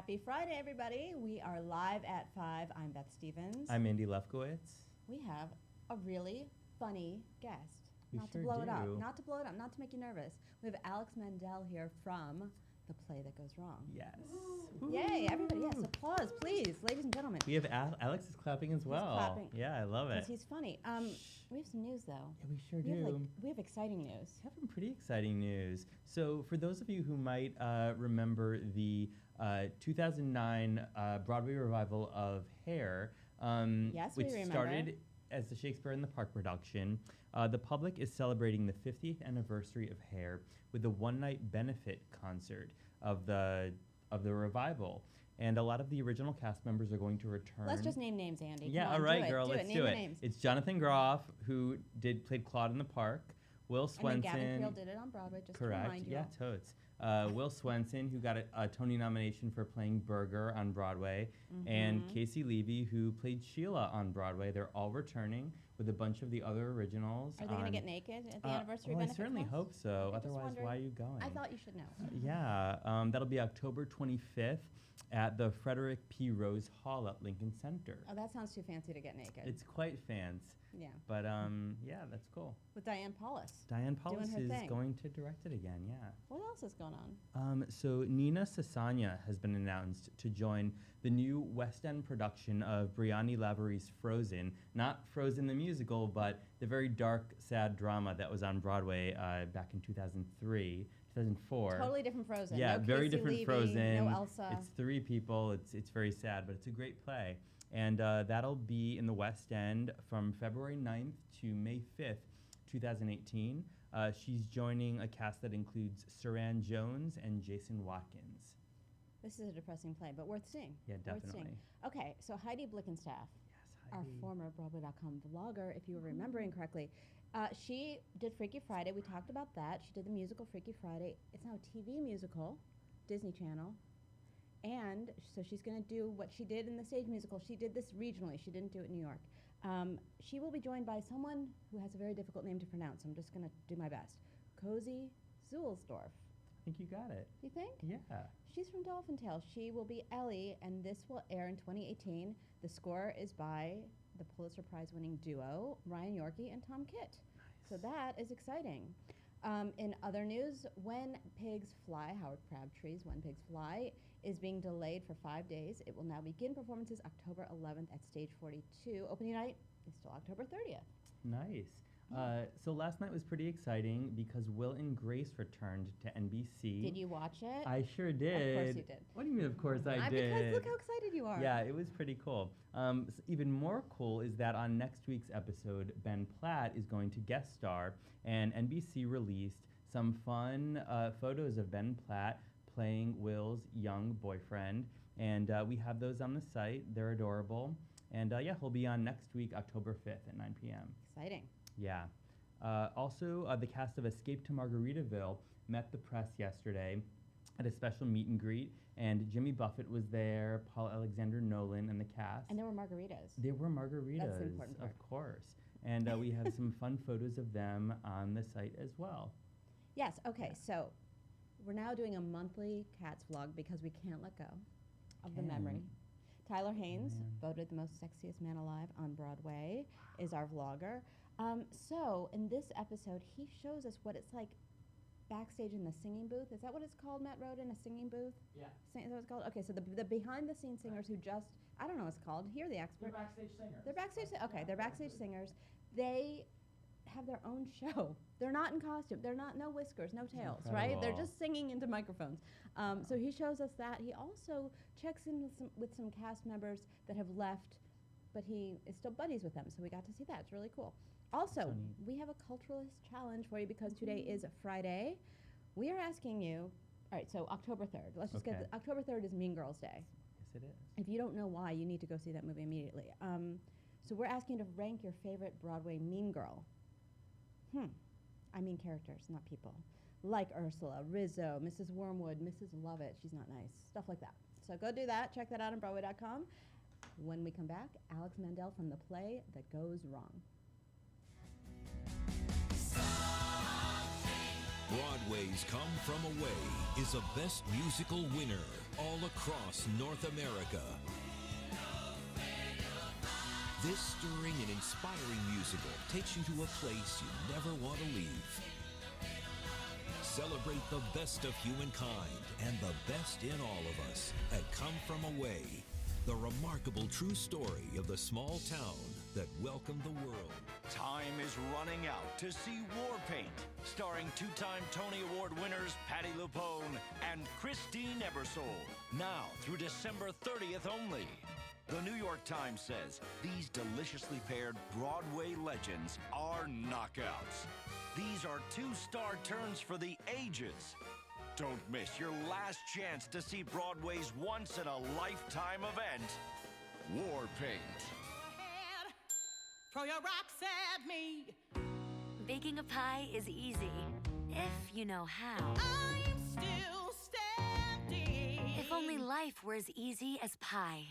Happy Friday, everybody. We are live at 5. I'm Beth Stevens. I'm Andy Lefkowitz. We have a really funny guest. We Not sure to blow it up. do. Not to blow it up. Not to make you nervous. We have Alex Mandell here from The Play That Goes Wrong. Yes. Yay, everybody. Yes, applause, please, ladies and gentlemen. We have Alex is clapping as well. clapping. Yeah, I love it. Because he's funny. We have some news, though. Yeah, we sure do. We have exciting news. We have some pretty exciting news. So for those of you who might remember the 2009 Broadway revival of Hair, Yes, which we remember. started as the Shakespeare in the Park production, the public is celebrating the 50th anniversary of Hair with a one-night benefit concert of the revival. And a lot of the original cast members are going to return. Let's just name names, Andy. Yeah, Come on, all right, do it. girl, do let's it. do Name it. the names. It's Jonathan Groff, who played Claude in the Park. Will Swenson. And then Gavin Creel did it on Broadway, just Correct. to remind you Yeah, all. totes. Will Swenson, who got a Tony nomination for playing Berger on Broadway, and Casey Levy, who played Sheila on Broadway. They're all returning with a bunch of the other originals. Are they going to get naked at the anniversary well, I benefit certainly class? hope so. I'm just Otherwise, why are wondering. you going? I thought you should know. Yeah, that'll be October 25th at the Frederick P. Rose Hall at Lincoln Center. Oh, that sounds too fancy to get naked. It's quite fancy. Yeah. But yeah, that's cool. With Diane Paulus. Diane Paulus her is thing. going to direct it again, yeah. What else is going on? So Nina Sasanya has been announced to join the new West End production of Brianni Lavery's Frozen. Not Frozen the musical, but the very dark, sad drama that was on Broadway back in 2003, 2004. Totally different Frozen. Yeah, no very Casey different Levy, Frozen. No Elsa. It's three people. It's very sad, but it's a great play. And that'll be in the West End from February 9th to May 5th, 2018. She's joining a cast that includes Saran Jones and Jason Watkins. This is a depressing play, but worth seeing. Yeah, Worth seeing. definitely. Okay, so Heidi Blickenstaff, Yes, our Heidi. former Broadway.com vlogger, if you were remembering correctly, she did Freaky Friday. We talked about that. She did the musical Freaky Friday. It's now a TV musical, Disney Channel. And so she's going to do what she did in the stage musical. She did this regionally. She didn't do it in New York. She will be joined by someone who has a very difficult name to pronounce. I'm just going to do my best. Cozy Zulsdorf. I think you got it. You think? Yeah. She's from Dolphin Tale. She will be Ellie, and this will air in 2018. The score is by the Pulitzer Prize-winning duo, Ryan Yorke and Tom Kitt. So that is exciting. In other news, When Pigs Fly, Howard Crabtree's When Pigs Fly, is being delayed for 5 days. It will now begin performances October 11th at Stage 42. Opening night is still October 30th. Nice. So last night was pretty exciting because Will and Grace returned to NBC. Did you watch it? I sure did. Of course you did. What do you mean, of course I did? Because look how excited you are. Yeah, it was pretty cool. Even more cool is that on next week's episode, Ben Platt is going to guest star, and NBC released some fun photos of Ben Platt playing Will's young boyfriend, and we have those on the site. They're adorable. And yeah, he'll be on next week, October 5th at 9 p.m. Exciting. Yeah. Also, the cast of Escape to Margaritaville met the press yesterday at a special meet and greet, and Jimmy Buffett was there, Paul Alexander Nolan, and the cast. And there were margaritas. There were margaritas, That's the important part. of course. And we have some fun photos of them on the site as well. Yes, okay, Yeah. so we're now doing a monthly Cats vlog because we can't let go of the memory. Can't. Tyler Haynes, man. voted the most sexiest man alive on Broadway, is our vlogger. So in this episode, he shows us what it's like backstage in the singing booth. Is that what it's called, Matt Roden, a singing booth? Yeah. Is that what it's called? Okay, so the behind-the-scenes singers who just, I don't know what it's called, here the expert. They're backstage singers. They're backstage, okay, Yeah, they're backstage singers. They have their own show. They're not in costume. They're not, no whiskers, no tails, right? They're incredible. just singing into microphones. So he shows us that. He also checks in with some cast members that have left, but he is still buddies with them. So we got to see that. It's really cool. Also, So neat. we have a culturalist challenge for you because today is Friday. We are asking you, all right, so October 3rd. Let's just Okay. October 3rd is Mean Girls Day. Yes, it is. If you don't know why, you need to go see that movie immediately. So we're asking you to rank your favorite Broadway mean girl. I mean characters, not people. Like Ursula, Rizzo, Mrs. Wormwood, Mrs. Lovett. She's not nice. Stuff like that. So go do that. Check that out on Broadway.com. When we come back, Alex Mandell from The Play That Goes Wrong. Broadway's Come From Away is a Best Musical winner all across North America. This stirring and inspiring musical takes you to a place you never want to leave. Celebrate the best of humankind and the best in all of us at Come From Away, the remarkable true story of the small town that welcomed the world. Time is running out to see War Paint, starring two-time Tony Award winners Patti LuPone and Christine Ebersole. Now through December 30th only. The New York Times says these deliciously paired Broadway legends are knockouts. These are two-star turns for the ages. Don't miss your last chance to see Broadway's once-in-a-lifetime event, War Paint. Throw your rocks at me. Baking a pie is easy, if you know how. I'm still standing. If only life were as easy as pie.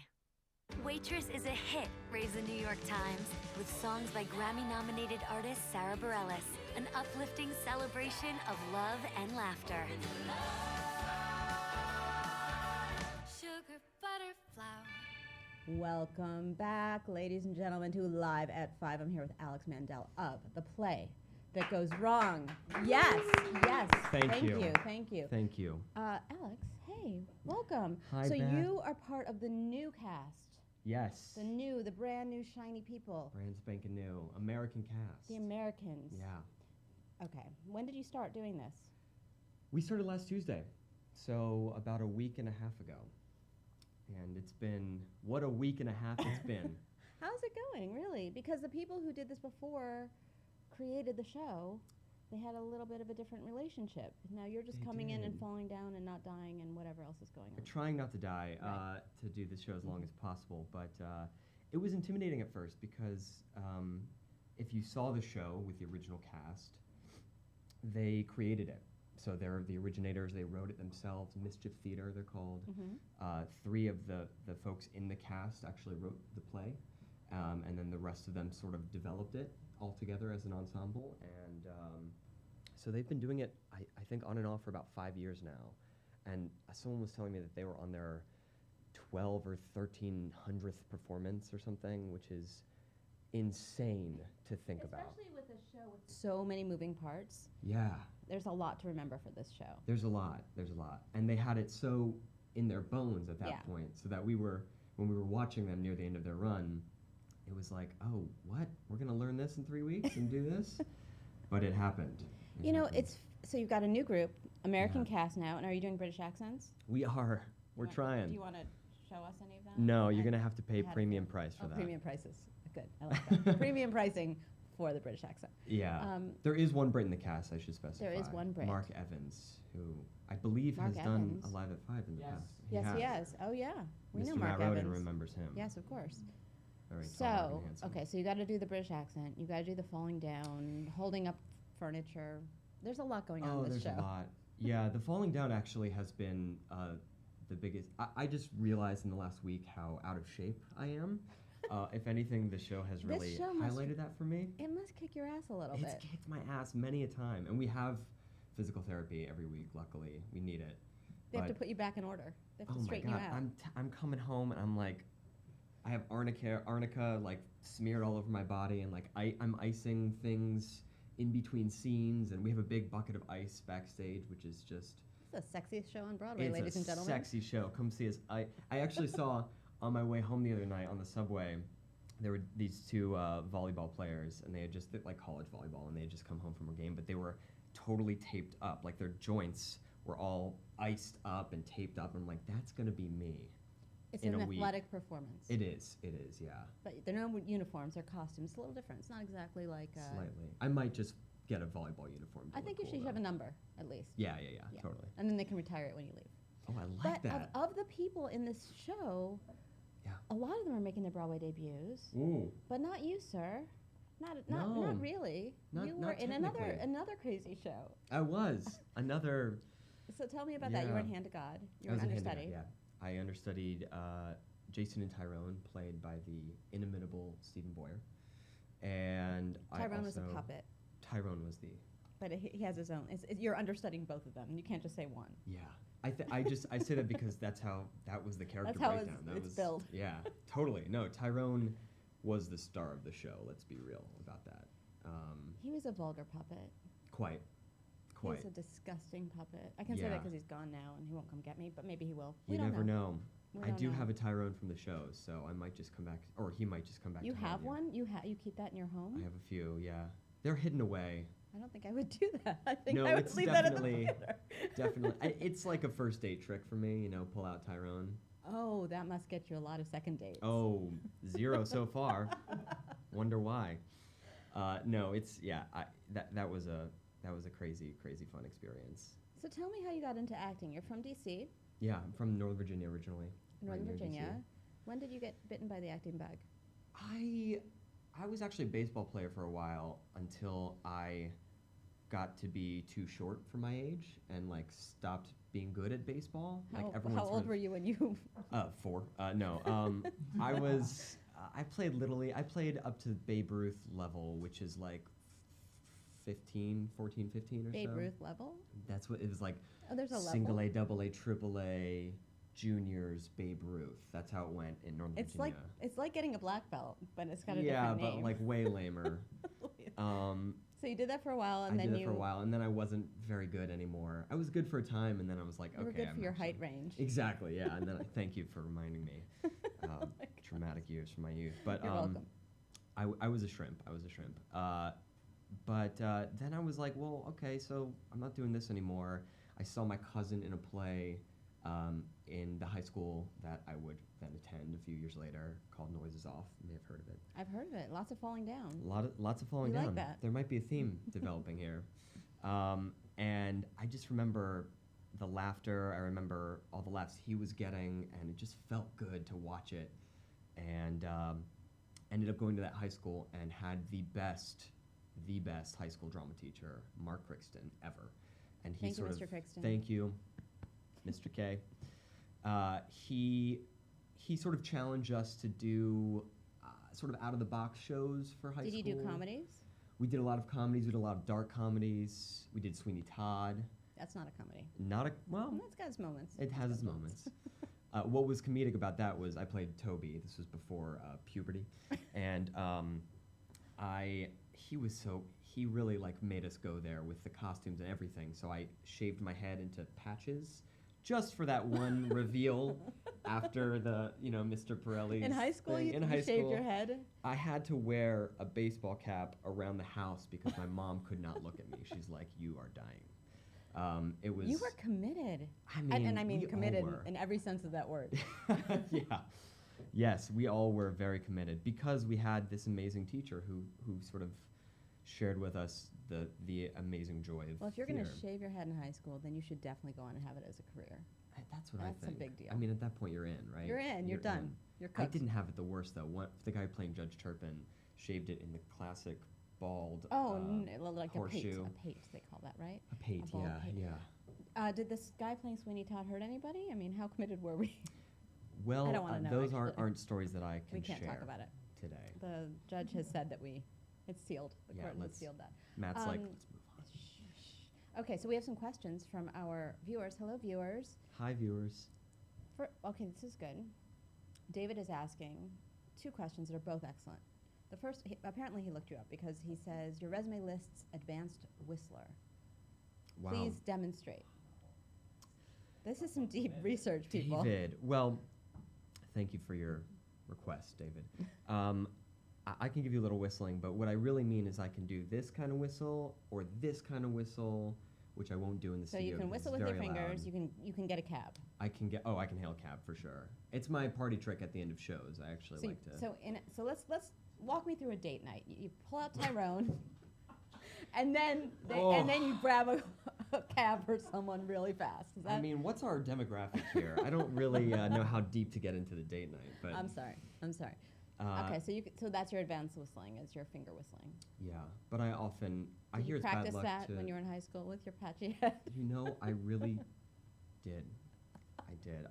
Waitress is a hit, raves the New York Times, with songs by Grammy-nominated artist Sarah Bareilles, an uplifting celebration of love and laughter. Sugar, butter, flour. Welcome back, ladies and gentlemen, to Live at 5. I'm here with Alex Mandell of The Play That Goes Wrong. Yes, yes. Thank you. Thank you. Thank you. Alex, hey, welcome. Hi, so Beth. you are part of the new cast. Yes. The brand new shiny people. Brand spanking new. American cast. The Americans. Yeah. Okay. When did you start doing this? We started last Tuesday, so about a week and a half ago. And it's been, what a week and a half it's been. How's it going, really? Because the people who did this before created the show. They had a little bit of a different relationship. Now you're just They coming in and did. falling down and not dying and whatever else is going on. Trying not to die, Right. to do this show as long as possible, but it was intimidating at first because if you saw the show with the original cast, they created it. So they're the originators, they wrote it themselves. Mischief Theater, they're called. Mm-hmm. 3 of the folks in the cast actually wrote the play, and then the rest of them sort of developed it all together as an ensemble. And so they've been doing it, I think, on and off for about 5 years now. And someone was telling me that they were on their 12 or 1300th performance or something, which is insane to think about. Especially with a show with so many moving parts. Yeah. There's a lot to remember for this show. There's a lot. And they had it so in their bones at that Yeah. point, so that when we were watching them near the end of their run, it was like, oh, what? We're going to learn this in 3 weeks and do this? But it happened. You know, so you've got a new group, American Yeah. cast now, and are you doing British accents? We're Do trying. you want to show us any of that? No, you're going to have to pay I had a premium feeling. price for Oh, that. premium prices. Good. I like that. Premium pricing for the British accent. Yeah. There is one Brit in the cast, I should specify. There is one Brit. Mark Evans, who I believe Mark has done Evans. Alive at 5 in the past. Yes, he has. Oh, yeah. We Mr. know Mark Matt Roden Evans. remembers him. Yes, of course. Very tall, So, and handsome. okay, so you got to do the British accent. You got to do the falling down, holding up furniture. There's a lot going on in this there's show. a lot. Yeah, the falling down actually has been the biggest. I just realized in the last week how out of shape I am. If anything, the show has This really show must- highlighted that for me. It must kick your ass a little It's bit. kicked my ass many a time, and we have physical therapy every week. Luckily, we need it. They have to But- put you back in order. They have Oh to my straighten god, you out. I'm coming home and I'm like, I have arnica like smeared all over my body, and like I'm icing things in between scenes, and we have a big bucket of ice backstage, which is just It's the sexiest show on Broadway, it's ladies a and gentlemen. sexy show. Come see us. I actually saw on my way home the other night on the subway, there were these 2 volleyball players, and they had just like college volleyball, and they had just come home from a game, but they were totally taped up, like their joints were all iced up and taped up. And I'm like, that's gonna be me. It's in an a week. athletic performance. It is, yeah. But they're no uniforms, they're costumes. It's a little different. It's not exactly like. Slightly. I might just get a volleyball uniform. I think you should have a number, at least. Yeah, Yeah. totally. And then they can retire it when you leave. Oh, I like But that. of the people in this show, Yeah. a lot of them are making their Broadway debuts. Ooh. But not you, sir. Not No. really. Not- you were not in technically. another crazy show. I was. Another. So tell me about that. You were in Yeah. Hand to God. You I were was an in Hand to understudy. God, yeah. I understudied Jason and Tyrone, played by the inimitable Stephen Boyer. And Tyrone I was a also- puppet. Tyrone was the But he has his own. You're understudying both of them. You can't just say one. Yeah. I say that because that was the character That's how breakdown. it's billed. Yeah, totally. No, Tyrone was the star of the show. Let's be real about that. He was a vulgar puppet. Quite. He's a disgusting puppet. I can say that because he's gone now and he won't come get me, but maybe he will. You never know. We I don't do know. have a Tyrone from the show, so I might just come back, or he might just come back. You to have haunt one? You keep that in your home? I have a few. Yeah, they're hidden away. I don't think I would do that. I think No, I would it's leave that in the definitely- theater. Definitely, it's like a first date trick for me. You know, pull out Tyrone. Oh, that must get you a lot of second dates. Oh, 0 so far. Wonder why. No, it's that was a crazy fun experience. So tell me how you got into acting. You're from D.C., Yeah, I'm from Northern Virginia originally. Northern right near Virginia. DC. When did you get bitten by the acting bug? I was actually a baseball player for a while until I got to be too short for my age and like stopped being good at baseball. How old were you when you? 4. No. I was. I played Little League. I played up to Babe Ruth level, which is like 14, 15 or Babe so. Ruth level? That's what it was like. Oh, there's a Single level? A, double A, triple A, juniors, Babe Ruth. That's how it went in Northern Virginia. It's like getting a black belt, but it's got a yeah, different name. but like way lamer. So you did that for a while, and I then did that for a while, and then I wasn't very good anymore. I was good for a time, and then I was like, You were okay, good for your height range. Exactly, yeah. And then I thank you for reminding me. Traumatic years from my youth, but You're welcome. I was a shrimp. But then I was like, well, okay, so I'm not doing this anymore. I saw my cousin in a play in the high school that I would then attend a few years later called Noises Off. You may have heard of it. I've heard of it. Lots of falling down. Lots of falling You down. like that. There might be a theme developing here. And I just remember the laughter. I remember all the laughs he was getting, and it just felt good to watch it. And ended up going to that high school and had the best high school drama teacher, Mark Crixton, ever. And he Thank you, sort Mr. of Crixton. Thank you, Mr. K. He sort of challenged us to do sort of out of the box shows for high school. Did you do comedies? We did a lot of comedies. We did a lot of dark comedies. We did Sweeney Todd. That's not a comedy. Well, That's got its moments. it has its moments. What was comedic about that was I played Toby. This was before puberty, and he really like made us go there with the costumes and everything. So I shaved my head into patches, just for that one reveal after the Mr. Pirelli's In high school, thing. you, In you high shaved school, your head? I had to wear a baseball cap around the house because my mom could not look at me. She's like, "You are dying." It was. You were committed. I mean, and I mean we all committed were. in every sense of that word. Yeah. Yes, we all were very committed because we had this amazing teacher who sort of shared with us the amazing joy of Well, if you're going to theater. shave your head in high school, then you should definitely go on and have it as a career. That's what I That's a think. big deal. I mean, at that point, you're in, right? You're in. You're done. You're I cooked. didn't have it the worst though. The guy playing Judge Turpin shaved it in the classic bald. Oh, like horseshoe. a pate, they call that, right? A pate, bald yeah, pate. yeah. Did this guy playing Sweeney Todd hurt anybody? I mean, how committed were we? Well, I don't wanna know, those actually. aren't stories that I can We can't share talk about it. today. The judge has said that it's sealed. The Yeah, court has let's- sealed that. Matt's like, Um, let's move on. Okay, so we have some questions from our viewers. Hello, viewers. Hi, viewers. Okay, this is good. David is asking 2 questions that are both excellent. The first, apparently he looked you up because he says, your resume lists advanced whistler. Wow. Please demonstrate. This is some deep research, people. David, well, thank you for your request, David. I can give you a little whistling, but what I really mean is I can do this kind of whistle or this kind of whistle, which I won't do in the So studio. you can because whistle it's with your very fingers. loud. You can get a cab. I can hail a cab for sure. It's my party trick at the end of shows. I actually So, like to. so let's walk me through a date night. You pull out Tyrone, and then you grab a cab for someone really fast. Is that, I mean, what's our demographic here? I don't really know how deep to get into the date night, but I'm sorry. Okay, so that's your advanced whistling, is your finger whistling. yeah. But I often I Did hear you it's bad practice luck that to. when you were in high school with your patchy head? You know, I really did. I did.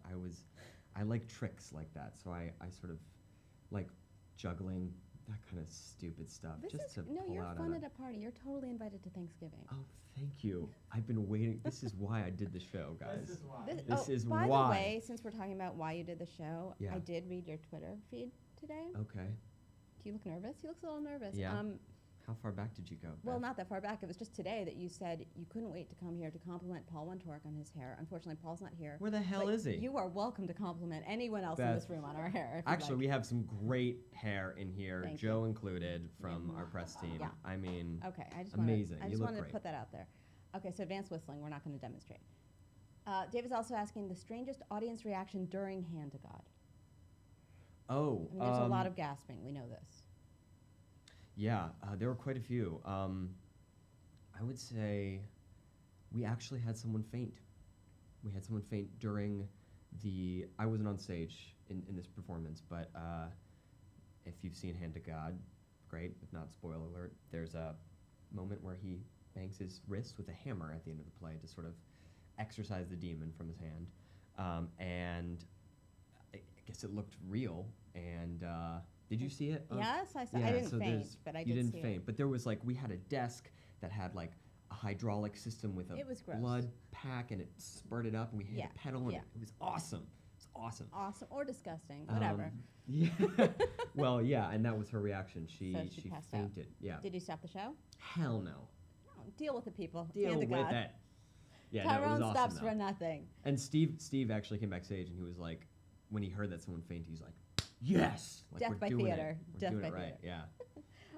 I like tricks like that, so I sort of like juggling that kind of stupid stuff. This just is to no, pull you're out fun on at a party. You're totally invited to Thanksgiving. Oh, thank you. I've been waiting. This is why I did the show, guys. This is by why. the way, since we're talking about why you did the show, Yeah. I did read your Twitter feed today. Okay. Do you look nervous? You look a little nervous. Yeah. How far back did you go? Well, Beth? not that far back. It was just today that you said you couldn't wait to come here to compliment Paul Wontork on his hair. Unfortunately, Paul's not here. Where the hell but is he? You are welcome to compliment anyone else in Beth, this room on our hair. Actually, we have some great hair in here, Thank Joe included, from our press team. Yeah. I mean, Okay, I just amazing. Wanted, I You just look wanted great. to put that out there. Okay, so advanced whistling, we're not going to demonstrate. David's also asking the strangest audience reaction during Hand to God. Oh, I mean, there's a lot of gasping. We know this. Yeah, there were quite a few. I would say we actually had someone faint. We had someone faint during the. I wasn't on stage in this performance, but if you've seen Hand to God, great. If not, spoiler alert. There's a moment where he bangs his wrist with a hammer at the end of the play to sort of exorcise the demon from his hand, and I guess it looked real. And did you see it? Yes, I saw. Yeah, I didn't so faint, there's- but I you did didn't see faint, it. but there was like we had a desk that had like a hydraulic system with a It was gross. blood pack, and it spurted up, and we hit Yeah, a pedal, and yeah. it was awesome. It was awesome. Awesome or disgusting, whatever. Yeah. Well, yeah, and that was her reaction. She So she passed out. fainted. Yeah. Did you stop the show? Hell no. No, deal with the people. Deal Hand to with God. it. Yeah, no, it Tyrone was awesome. stops though. for nothing. And Steve actually came backstage, and he was like, when he heard that someone fainted, he was like, yes, like Death we're by doing theater. it. We're Death doing by it right. theater.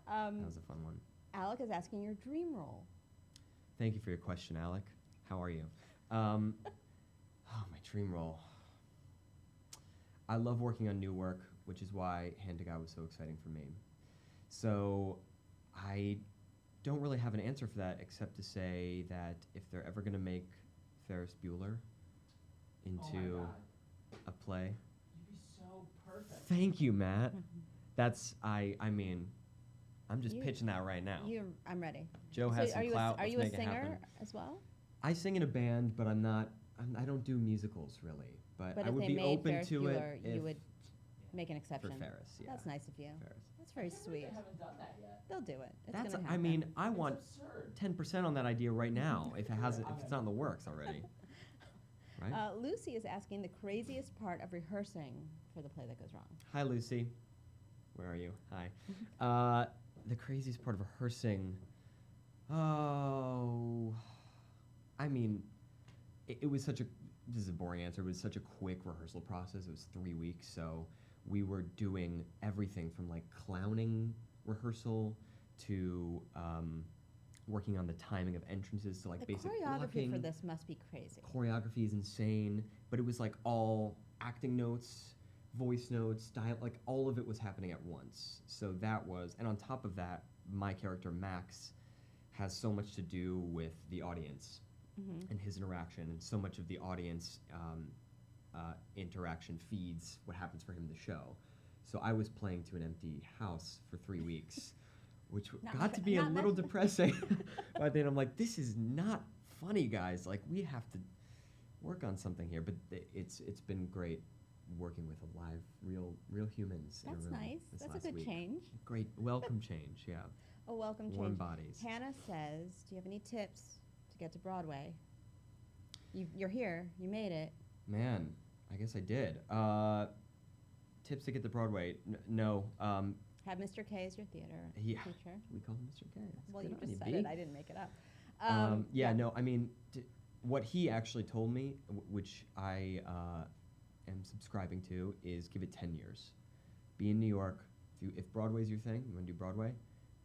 Yeah. That was a fun one. Alec is asking your dream role. Thank you for your question, Alec. How are you? Oh, my dream role. I love working on new work, which is why Hand to God was so exciting for me. So I don't really have an answer for that except to say that if they're ever going to make Ferris Bueller into a play. You'd be so perfect. Thank you, Matt. That's, I mean, I'm just You- pitching that right now. I'm ready. Joe So has are some you clout. are Let's you a make it happen. singer as well? I sing in a band, but I'm not. I don't do musicals really. But But I if would they be made open Ferris to Bueller, it you would make an for exception. Ferris. Yeah. That's nice of you. Ferris. That's very sweet. haven't done that yet. They'll do it. It's That's. gonna I happen. mean, I want absurd. 10% on that idea right now. If it hasn't, if it's not in the works already. Right. Lucy is asking the craziest part of rehearsing for the play that goes wrong. Hi, Lucy. Where are you? Hi. The craziest part of rehearsing. Oh, I mean, it was such a. This is a boring answer. It was such a quick rehearsal process. It was 3 weeks, so we were doing everything from like clowning rehearsal to working on the timing of entrances to like The basic choreography blocking. for this must be crazy. Choreography is insane, but it was like all acting notes, voice notes, like all of it was happening at once. So that was, and on top of that, my character Max has so much to do with the audience and his interaction, and so much of the audience interaction feeds what happens for him in the show. So I was playing to an empty house for 3 weeks, which got to be a little depressing. By then I'm like, this is not funny, guys. Like, we have to work on something here. But it's been great working with a live, real humans in a That's room. nice. this That's a last good week. change. Great, welcome change, yeah. A welcome Warm change. bodies. Hannah says, do you have any tips to get to Broadway? You're here. You made it. Man, I guess I did. Tips to get to Broadway? No. Have Mr. K as your theater Yeah. teacher. We call him Mr. K. That's Well, good you on just said B. it. I didn't make it up. Yeah, no, I mean, what he actually told me, which I am subscribing to, is give it 10 years. Be in New York. If Broadway's your thing, you want to do Broadway,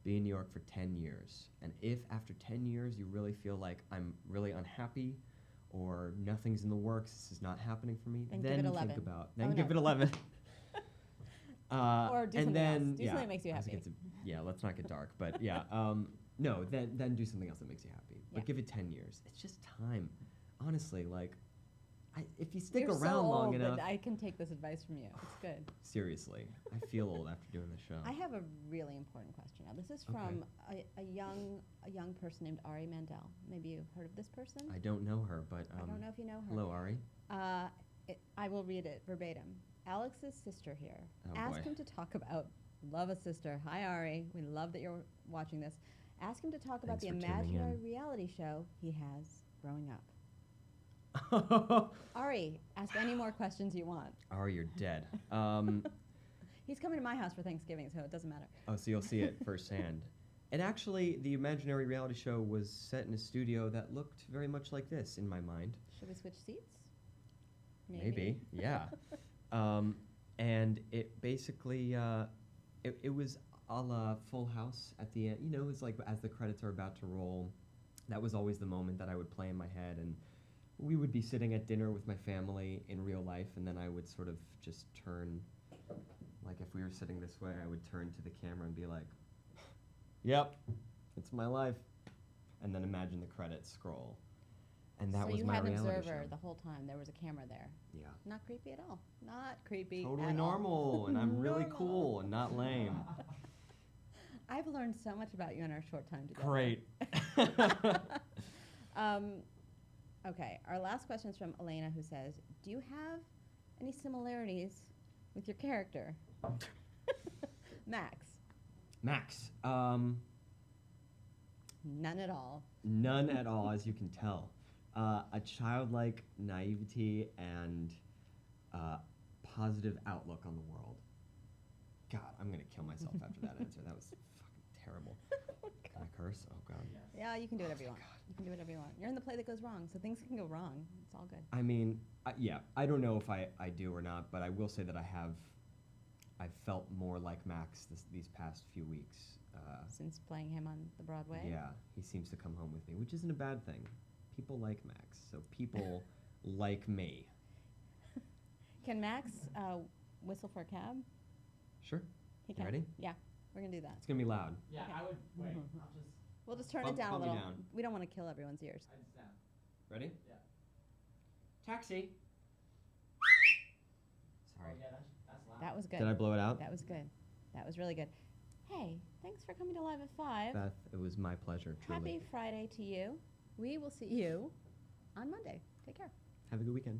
be in New York for 10 years. And if after 10 years you really feel like I'm really unhappy or nothing's in the works, this is not happening for me, Then then give it think 11. about, Oh, give no. it 11. Or do and something then, else. Do something that makes you I was happy. gonna say, yeah, let's not get dark, but yeah, no, then do something else that makes you happy. But Yeah. give it 10 years. It's just time. Honestly, like, if you stick You're so around long old enough. that I can take this advice from you. It's good. Seriously, I feel old after doing the show. I have a really important question now. This is from a young person named Ari Mandell. Maybe you've heard of this person? I don't know her, but I don't know if you know her. hello, Ari. I will read it verbatim. Alex's sister here Oh, asked boy. him to talk about Love a sister. Hi, Ari. We love that you're watching this. Ask him to talk about Thanks the for tuning imaginary in. reality show he has growing up. Ari, Ari, ask any more questions you want. you're dead. He's coming to my house for Thanksgiving, so it doesn't matter. Oh, so you'll see it firsthand. And actually, the imaginary reality show was set in a studio that looked very much like this in my mind. Should we switch seats? Maybe, yeah. And it basically, it was a la Full House at the end. You know, it was like as the credits are about to roll, that was always the moment that I would play in my head. And we would be sitting at dinner with my family in real life, and then I would sort of just turn, like if we were sitting this way, I would turn to the camera and be like, yep, it's my life. And then imagine the credits scroll. And that so was you my had an reality observer show. the whole time. There was a camera there. Yeah. Not creepy at all. Not creepy Totally at all. normal, and I'm really Normal. cool and not lame. I've learned so much about you in our short time together. Great. Okay, our last question is from Elena, who says, do you have any similarities with your character? Max. Max, None at all. none at all, as you can tell. A childlike naivety and positive outlook on the world. God, I'm gonna kill myself after that answer. That was fucking terrible. Can I curse? Oh God. Yeah, you can do whatever you want. You can do whatever you want. You're in the play that goes wrong, so things can go wrong. It's all good. I mean, yeah, I don't know if I do or not, but I will say that I've felt more like Max these past few weeks. Since playing him on the Broadway. Yeah, he seems to come home with me, which isn't a bad thing. People like Max, so people like me. Can Max whistle for a cab? Sure. He You can. ready? Yeah, we're gonna do that. It's gonna be loud. Yeah, Okay. I would wait. Mhm. I'll just. We'll just turn Bump- it down a bump me little. down. We don't want to kill everyone's ears. I just down. Ready? Yeah. Taxi. Oh Sorry. yeah, that's loud. That was good. Did I blow it out? That was good. That was really good. Hey, thanks for coming to Live at 5. Beth, it was my pleasure, truly. Happy Friday to you. We will see you on Monday. Take care. Have a good weekend.